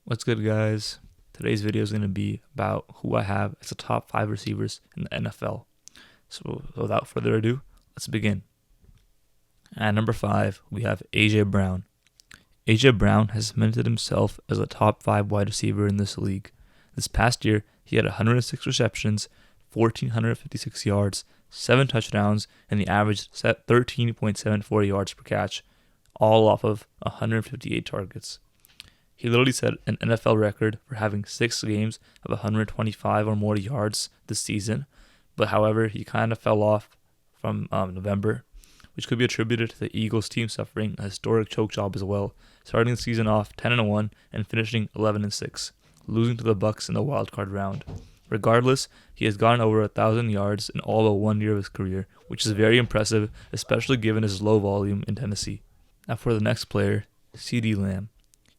What's good, guys? Today's video is going to be about who I have as the top 5 receivers in the NFL. So without further ado, let's begin. At number 5, we have A.J. Brown. A.J. Brown has cemented himself as a top 5 wide receiver in this league. This past year, he had 106 receptions, 1,456 yards, 7 touchdowns, and he averaged 13.74 yards per catch, all off of 158 targets. He literally set an NFL record for having 6 games of 125 or more yards this season, but however, he kind of fell off from November, which could be attributed to the Eagles team suffering a historic choke job as well, starting the season off 10-1 and finishing 11-6, losing to the Bucs in the wildcard round. Regardless, he has gotten over 1,000 yards in all but 1 year of his career, which is very impressive, especially given his low volume in Tennessee. Now for the next player, CeeDee Lamb.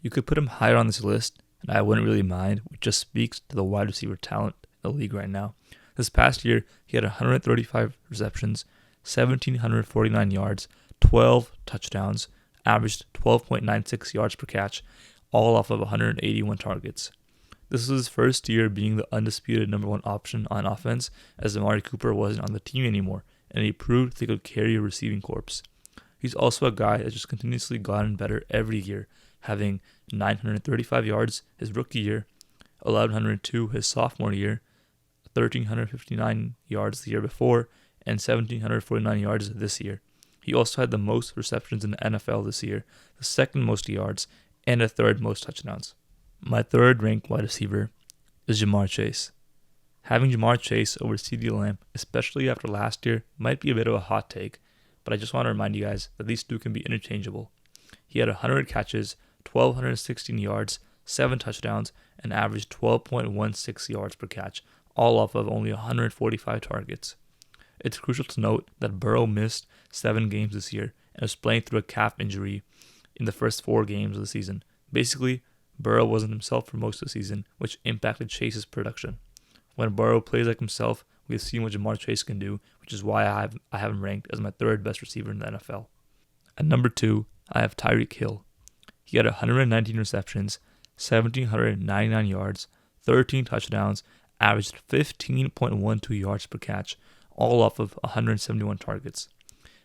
You could put him higher on this list, and I wouldn't really mind, which just speaks to the wide receiver talent in the league right now. This past year, he had 135 receptions, 1,749 yards, 12 touchdowns, averaged 12.96 yards per catch, all off of 181 targets. This was his first year being the undisputed number 1 option on offense, as Amari Cooper wasn't on the team anymore, and he proved they could carry a receiving corps. He's also a guy that's just continuously gotten better every year, having 935 yards his rookie year, 1,102 his sophomore year, 1,359 yards the year before, and 1,749 yards this year. He also had the most receptions in the NFL this year, the second most yards, and the third most touchdowns. My third ranked wide receiver is Ja'Marr Chase. Having Ja'Marr Chase over CeeDee Lamb, especially after last year, might be a bit of a hot take, but I just want to remind you guys that these two can be interchangeable. He had 100 catches, 1,216 yards, 7 touchdowns, and averaged 12.16 yards per catch, all off of only 145 targets. It's crucial to note that Burrow missed 7 games this year and was playing through a calf injury in the first 4 games of the season. Basically, Burrow wasn't himself for most of the season, which impacted Chase's production. When Burrow plays like himself, we've seen what Ja'Marr Chase can do, which is why I have him ranked as my third best receiver in the NFL. At number 2, I have Tyreek Hill. He had 119 receptions, 1,799 yards, 13 touchdowns, averaged 15.12 yards per catch, all off of 171 targets.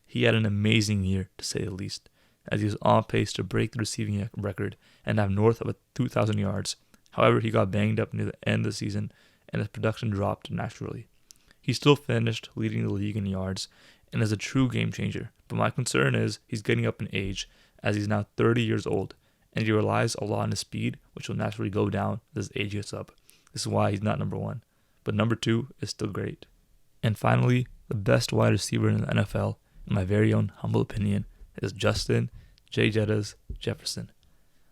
He had an amazing year, to say the least, as he was on pace to break the receiving record and have north of 2,000 yards. However, he got banged up near the end of the season, and his production dropped naturally. He still finished leading the league in yards and is a true game changer, but my concern is he's getting up in age, as he's now 30 years old, and he relies a lot on his speed, which will naturally go down as his age gets up. This is why he's not number 1, but number 2 is still great. And finally, the best wide receiver in the NFL, in my very own humble opinion, is Justin J. Jettas Jefferson.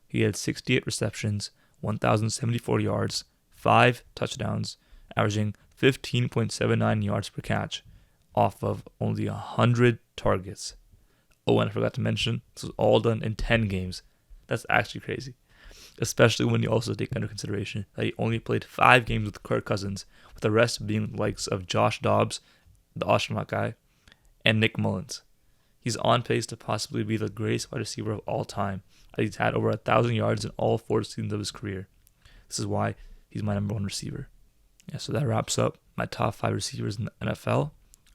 He had 68 receptions, 1,074 yards, 5 touchdowns, averaging 15.79 yards per catch, off of only 100 targets. Oh, and I forgot to mention, this was all done in 10 games. That's actually crazy, especially when you also take under consideration that he only played 5 games with Kirk Cousins, with the rest being the likes of Josh Dobbs, the astronaut guy, and Nick Mullins. He's on pace to possibly be the greatest wide receiver of all time, as he's had over 1,000 yards in all 4 seasons of his career. This is why he's my number 1 receiver. Yeah, so that wraps up my top 5 receivers in the NFL.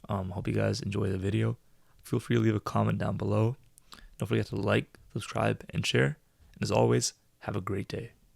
Hope you guys enjoy the video. Feel free to leave a comment down below. Don't forget to like, subscribe, and share. And as always, have a great day.